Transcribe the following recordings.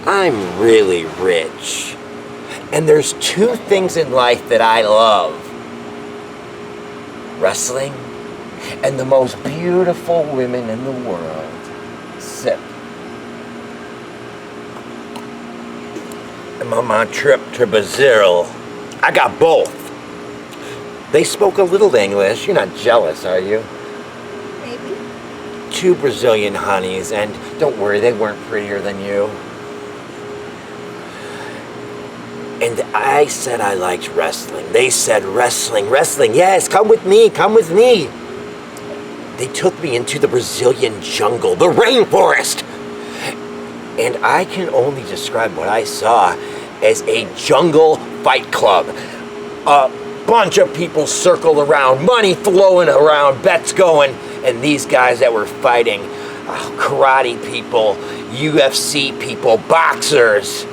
I'm really rich. And there's two things in life that I love. Wrestling and the most beautiful women in the world. Sip. I'm on my trip to Brazil. I got both. They spoke a little English. You're not jealous, are you? Maybe. Two Brazilian honeys, and don't worry, they weren't prettier than you. And I said I liked wrestling. They said wrestling, yes, come with me. They took me into the Brazilian jungle, the rainforest. And I can only describe what I saw as a jungle fight club. A bunch of people circled around, money flowing around, bets going, and these guys that were fighting, karate people, UFC people, boxers.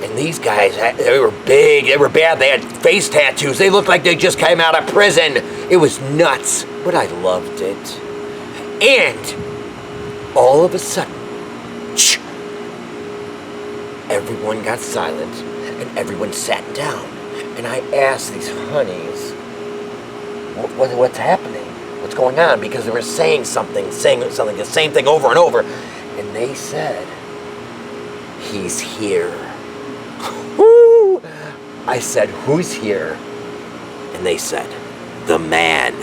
And these guys, they were big, they were bad, they had face tattoos, they looked like they just came out of prison. It was nuts, but I loved it. And all of a sudden, everyone got silent and everyone sat down. And I asked these honeys, what's happening? What's going on? Because they were saying something, the same thing over and over. And they said, he's here. Woo! I said, who's here? And they said, the man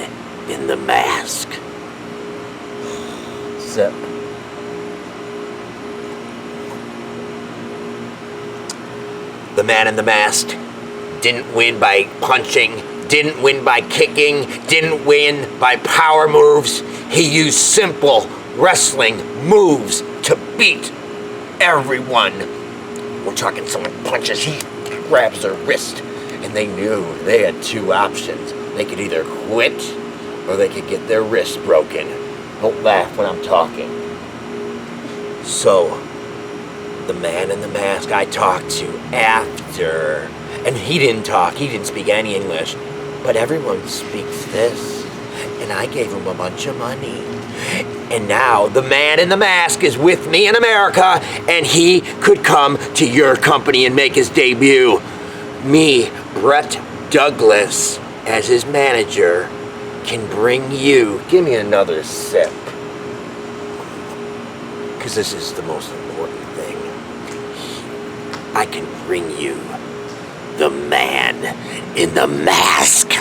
in the mask. Sip. The man in the mask didn't win by punching, didn't win by kicking, didn't win by power moves. He used simple wrestling moves to beat everyone. We're talking someone punches, he grabs their wrist. And they knew they had two options. They could either quit or they could get their wrist broken. Don't laugh when I'm talking. So, the man in the mask I talked to after, and he didn't talk, he didn't speak any English, but everyone speaks this. And I gave him a bunch of money. And now the man in the mask is with me in America, and he could come to your company and make his debut. Me, Brett Douglas, as his manager, can bring you, give me another sip, because this is the most important thing. I can bring you the man in the mask.